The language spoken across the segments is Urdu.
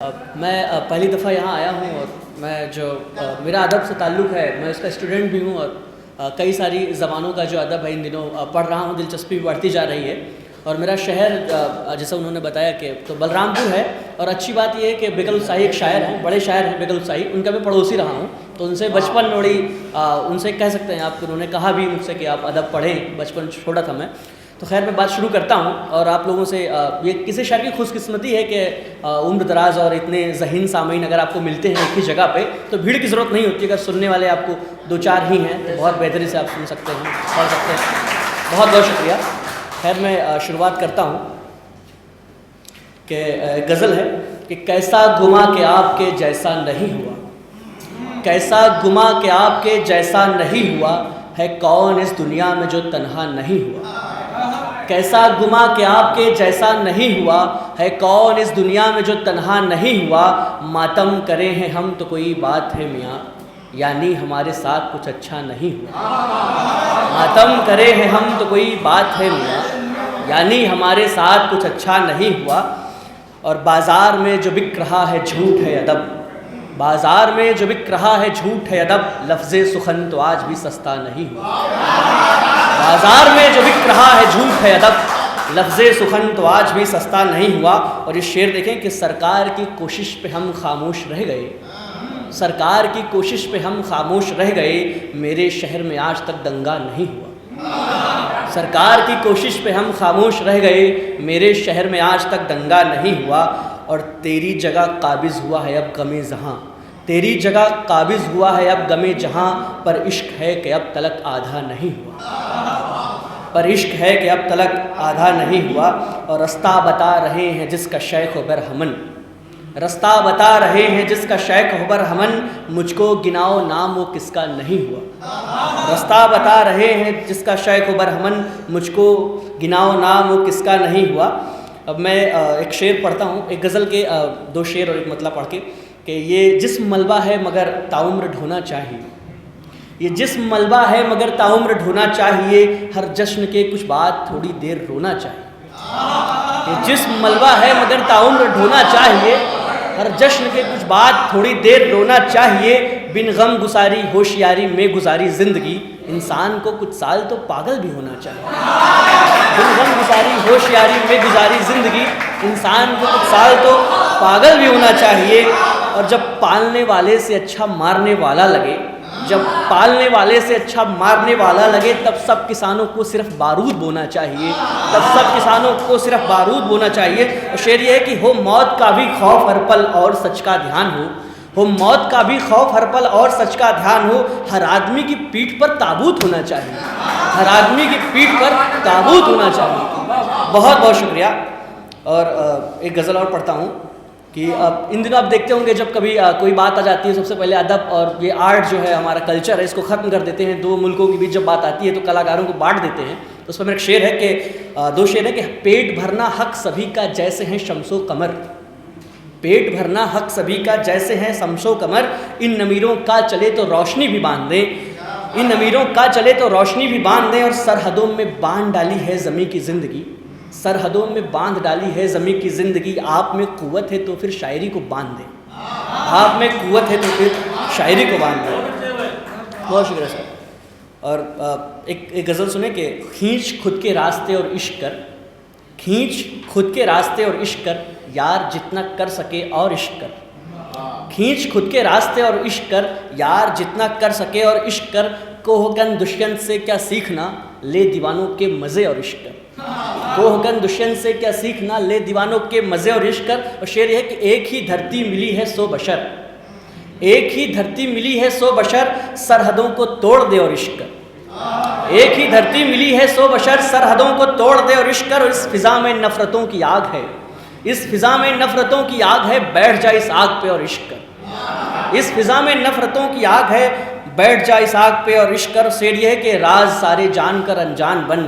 میں پہلی دفعہ یہاں آیا ہوں اور میں جو میرا ادب سے تعلق ہے، میں اس کا اسٹوڈنٹ بھی ہوں اور کئی ساری زبانوں کا جو ادب ہے ان دنوں پڑھ رہا ہوں، دلچسپی بڑھتی جا رہی ہے۔ اور میرا شہر جیسا انہوں نے بتایا کہ تو بلرام پور ہے، اور اچھی بات یہ ہے کہ بیگل الصاحی ایک شاعر ہیں، بڑے شاعر ہیں بیگل الصاحی، ان کا میں پڑوسی رہا ہوں، تو ان سے بچپن بڑی ان سے کہہ سکتے ہیں آپ، انہوں نے کہا بھی مجھ سے کہ آپ ادب پڑھیں، بچپن چھوٹا تھا میں۔ تو خیر میں بات شروع کرتا ہوں، اور آپ لوگوں سے یہ کسی شاعر کی خوش قسمتی ہے کہ عمر دراز اور اتنے ذہین سامعین اگر آپ کو ملتے ہیں ایک ہی جگہ پہ تو بھیڑ کی ضرورت نہیں ہوتی، اگر سننے والے آپ کو دو چار ہی ہیں تو بہت بہتری سے آپ سن سکتے ہیں، پڑھ سکتے ہیں۔ بہت بہت شکریہ۔ خیر میں شروعات کرتا ہوں کہ غزل ہے کہ کیسا گما کہ آپ کے جیسا نہیں ہوا، کیسا گما کہ آپ کے جیسا نہیں ہوا، ہے کون اس دنیا میں جو تنہا نہیں ہوا۔ کیسا گما کہ آپ کے جیسا نہیں ہوا، ہے کون اس دنیا میں جو تنہا نہیں ہوا۔ ماتم کرے ہیں ہم تو کوئی بات ہے میاں، یعنی ہمارے ساتھ کچھ اچھا نہیں ہوا۔ ماتم کرے ہیں ہم تو کوئی بات ہے میاں، یعنی ہمارے ساتھ کچھ اچھا نہیں ہوا۔ اور بازار میں جو بک رہا ہے جھوٹ ہے ادب، بازار میں جو بک رہا ہے جھوٹ ہے ادب، لفظ سخن تو آج بھی سستا نہیں ہوا۔ بازار میں جو بک رہا ہے جھوٹ ہے ادب، لفظ سخن تو آج بھی سستا نہیں ہوا۔ اور یہ شعر دیکھیں کہ سرکار کی کوشش پہ ہم خاموش رہ گئے، سرکار کی کوشش پہ ہم خاموش رہ گئے، میرے شہر میں آج تک دنگا نہیں ہوا۔ سرکار کی کوشش پہ ہم خاموش رہ گئے، میرے شہر میں آج تک دنگا نہیں ہوا۔ اور تیری جگہ قابض ہوا ہے اب غم جہاں، تیری جگہ قابض ہوا ہے اب غم جہاں، پر عشق ہے کہ اب تلک آدھا نہیں ہوا، پر عشق ہے کہ اب تلک آدھا نہیں ہوا۔ اور رستہ بتا رہے ہیں جس کا شیخ و برہمن، رستہ بتا رہے ہیں جس کا شیخ و برہمن، مجھ کو گناؤ نام وہ کس کا نہیں ہوا۔ رستہ بتا رہے ہیں جس کا شیخ و برہمن، مجھ کو گناؤ نام وہ کس کا نہیں ہوا۔ اب میں ایک شعر پڑھتا ہوں، ایک غزل کے دو شعر اور ایک مطلع پڑھ کے، کہ یہ جسم ملبہ ہے مگر تعمر ڈھونا چاہیے، یہ جسم ملبہ ہے مگر تعمر ڈھونا چاہیے، ہر جشن کے کچھ بعد تھوڑی دیر رونا چاہیے۔ یہ جسم ملبہ ہے مگر تعمر ڈھونا چاہیے، ہر جشن کے کچھ بعد تھوڑی دیر رونا چاہیے، بن غم گساری ہوشیاری میں گزاری زندگی، انسان کو کچھ سال تو پاگل بھی ہونا چاہیے۔ بن غم گساری ہوشیاری میں گزاری زندگی، انسان کو کچھ سال تو پاگل بھی ہونا چاہیے۔ اور جب پالنے والے سے اچھا مارنے والا لگے، جب پالنے والے سے اچھا مارنے والا لگے، تب سب کسانوں کو صرف بارود بونا چاہیے، تب سب کسانوں کو صرف بارود بونا چاہیے۔ اور شعر یہ ہے کہ ہو موت کا بھی خوف ہر پل اور سچ کا دھیان ہو موت کا بھی خوف ہر پل اور سچ کا دھیان ہو، ہر آدمی کی پیٹھ پر تابوت ہونا چاہیے، ہر آدمی کی پیٹھ پر تابوت ہونا چاہیے۔ بہت بہت شکریہ۔ اور ایک غزل اور پڑھتا ہوں کہ ان دنوں آپ دیکھتے ہوں گے جب کبھی کوئی بات آ جاتی ہے، سب سے پہلے ادب اور یہ آرٹ جو ہے ہمارا کلچر ہے، اس کو ختم کر دیتے ہیں۔ دو ملکوں کے بیچ جب بات آتی ہے تو کلاکاروں کو بانٹ دیتے ہیں۔ اس پر میرا ایک شعر ہے کہ دو شعر ہے کہ پیٹ بھرنا حق سبھی کا جیسے ہیں شمس و قمر، پیٹ بھرنا حق سبھی کا جیسے ہیں شمس و قمر، ان امیروں کا چلے تو روشنی بھی باندھ دیں، ان امیروں کا چلے تو روشنی بھی باندھ دیں۔ اور سرحدوں میں باندھ ڈالی ہے زمین کی زندگی، سرحدوں میں باندھ ڈالی ہے زمین کی زندگی، آپ میں قوت ہے تو پھر شاعری کو باندھ دیں، آپ میں قوت ہے تو پھر شاعری کو باندھ دیں۔ بہت شکریہ سر۔ اور ایک غزل سنیں کہ کھینچ خود کے راستے اور عشق کر، کھینچ خود کے راستے اور عشق کر، یار جتنا کر سکے اور عشق کر، کھینچ خود کے راستے اور عشق کر، یار جتنا کر سکے اور عشق کر، کوہگن دشمن سے کیا سیکھنا، لے دیوانوں کے مزے اور عشق کر، کوہگن دشمن سے کیا سیکھنا، لے دیوانوں کے مزے اور عشق کر۔ اور شعر یہ ہے کہ ایک ہی دھرتی ملی ہے سو بشر، ایک ہی دھرتی ملی ہے سو بشر، سرحدوں کو توڑ دے اور عشق کر، ایک ہی دھرتی ملی ہے سو بشر، سرحدوں کو توڑ دے اور عشق کر۔ اس فضا میں نفرتوں کی آگ ہے، اس فضا میں نفرتوں کی آگ ہے، بیٹھ جا اس آگ پہ اور عشق کر، اس فضا میں نفرتوں کی آگ ہے، بیٹھ جا اس آگ پہ اور عشق کر۔ شعر یہ ہے کہ راز سارے جان کر انجان بن،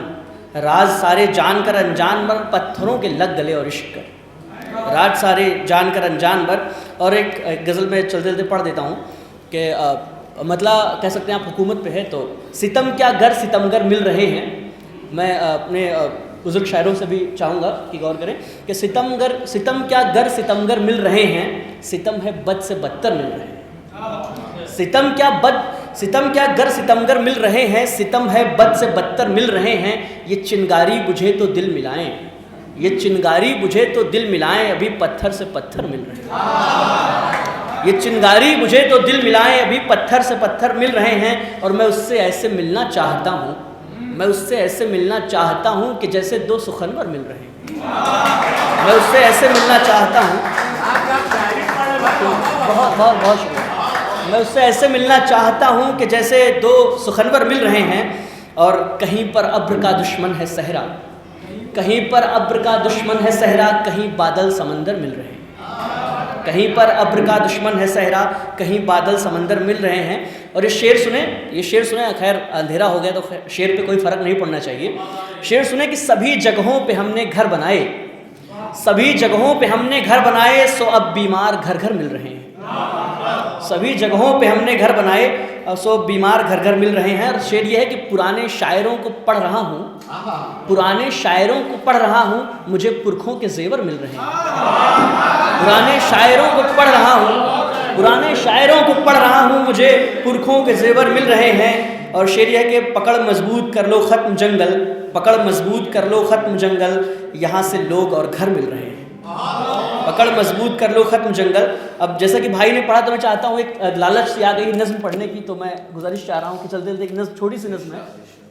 راز سارے جان کر انجان بن، پتھروں کے لگ گلے اور عشق کر، راز سارے جان کر انجان بن۔ اور ایک غزل میں چلتے چلتے پڑھ دیتا ہوں کہ مطلب کہہ سکتے ہیں آپ حکومت پہ ہے تو ستم کیا گر ستمگر مل رہے ہیں۔ میں اپنے بزرگ شاعروں سے بھی چاہوں گا کہ غور کریں کہ ستم کیا گر ستمگر مل رہے ہیں، ستم ہے بد سے بدتر مل رہے ہیں۔ ستم کیا گر ستمگر مل رہے ہیں، ستم ہے بد سے بدتر مل رہے ہیں، یہ چنگاری بجھے تو دل ملائیں، یہ چنگاری بجھے تو دل ملائیں، ابھی پتھر سے پتھر مل رہے ہیں، یہ چنگاری بجھے تو دل ملائیں، ابھی پتھر سے پتھر مل رہے ہیں، اور میں اس سے ایسے ملنا چاہتا ہوں، میں اس سے ایسے ملنا چاہتا ہوں کہ جیسے دو سخنور مل رہے ہیں، میں اس سے ایسے ملنا چاہتا ہوں، بہت شکریہ، میں اس سے ایسے ملنا چاہتا ہوں کہ جیسے دو سخنور مل رہے ہیں، اور کہیں پر ابر کا دشمن ہے صحرا، کہیں پر ابر کا دشمن ہے صحرا، کہیں بادل سمندر مل رہے ہیں، کہیں پر ابر کا دشمن ہے صحرا، کہیں بادل سمندر مل رہے ہیں۔ اور یہ شعر سنیں، خیر اندھیرا ہو گیا تو شعر پہ کوئی فرق نہیں پڑنا چاہیے۔ شعر سنیں کہ سبھی جگہوں پہ ہم نے گھر بنائے، سبھی جگہوں پہ ہم نے گھر بنائے، سو اب بیمار گھر گھر مل رہے ہیں، سبھی جگہوں پہ ہم نے گھر بنائے، سو بیمار گھر گھر مل رہے ہیں۔ اور شعر یہ ہے کہ پرانے شاعروں کو پڑھ رہا ہوں، پرانے شاعروں کو پڑھ رہا ہوں، مجھے پرکھوں کے زیور مل رہے ہیں، پرانے شاعروں کو پڑھ رہا ہوں، پرانے شاعروں کو پڑھ رہا ہوں، مجھے پرکھوں کے زیور مل رہے ہیں۔ اور شعر یہ ہے کہ پکڑ مضبوط کر لو ختم جنگل، پکڑ مضبوط کر لو ختم جنگل، یہاں سے لوگ اور گھر مل رہے ہیں، پکڑ مضبوط کر لو ختم جنگل۔ اب جیسا کہ بھائی نے پڑھا تو میں چاہتا ہوں، ایک لالچ سی آ گئی نظم پڑھنے کی، تو میں گزارش چاہ رہا ہوں کہ چلتے چلتے ایک نظم، چھوٹی سی نظم ہے،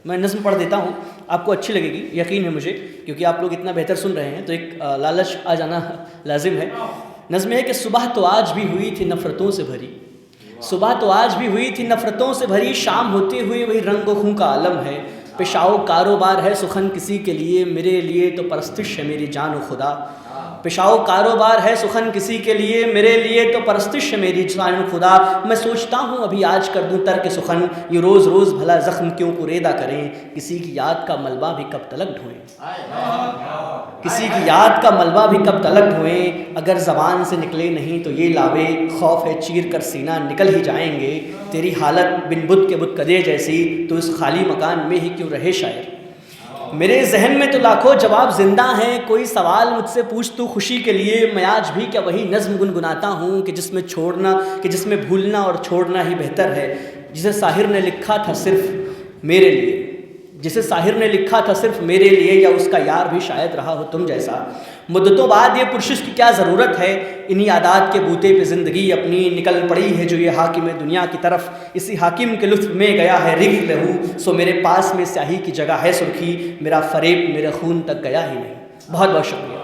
میں نظم پڑھ دیتا ہوں، آپ کو اچھی لگے گی، یقین ہے مجھے، کیونکہ آپ لوگ اتنا بہتر سن رہے ہیں تو ایک لالچ آ جانا لازم ہے۔ نظم ہے کہ صبح تو آج بھی ہوئی تھی نفرتوں سے بھری، صبح تو آج بھی ہوئی تھی نفرتوں سے بھری، شام ہوتے ہوئے وہی رنگ و خوں کا عالم ہے، پیشاؤ کاروبار ہے سخن کسی کے لیے، میرے لیے تو پرستش ہے میری جان و خدا، پیشاؤ کاروبار ہے سخن کسی کے لیے، میرے لیے تو پرستش ہے میری جان و خدا، میں سوچتا ہوں ابھی آج کر دوں ترک سخن، یہ روز روز بھلا زخم کیوں پریدا کریں، کسی کی یاد کا ملبہ بھی کب تلک ڈھوئیں، کسی کی یاد کا ملبہ بھی کب تلک ڈھوئیں، اگر زبان سے نکلے نہیں تو یہ لاوے، خوف ہے چیر کر سینہ نکل ہی جائیں گے، تیری حالت بن بت کے بت کدے جیسی، تو اس خالی مکان میں ہی کیوں رہے شاعر، میرے ذہن میں تو لاکھوں جواب زندہ ہیں، کوئی سوال مجھ سے پوچھ تو خوشی کے لیے، میں آج بھی کیا وہی نظم گنگناتا ہوں کہ جس میں بھولنا اور چھوڑنا ہی بہتر ہے، جسے ساحر نے لکھا تھا صرف میرے لیے، جسے ساحر نے لکھا تھا صرف میرے لیے، یا اس کا یار بھی شاید رہا ہو تم جیسا، مدتوں بعد یہ پرشش کی کیا ضرورت ہے، انہی عادات کے بوتے پہ زندگی اپنی نکل پڑی ہے جو یہ حاکم دنیا کی طرف، اسی حاکم کے لطف میں گیا ہے رخ لہو، سو میرے پاس میں سیاہی کی جگہ ہے سرخی، میرا فریب میرے خون تک گیا ہی نہیں۔ بہت بہت شکریہ۔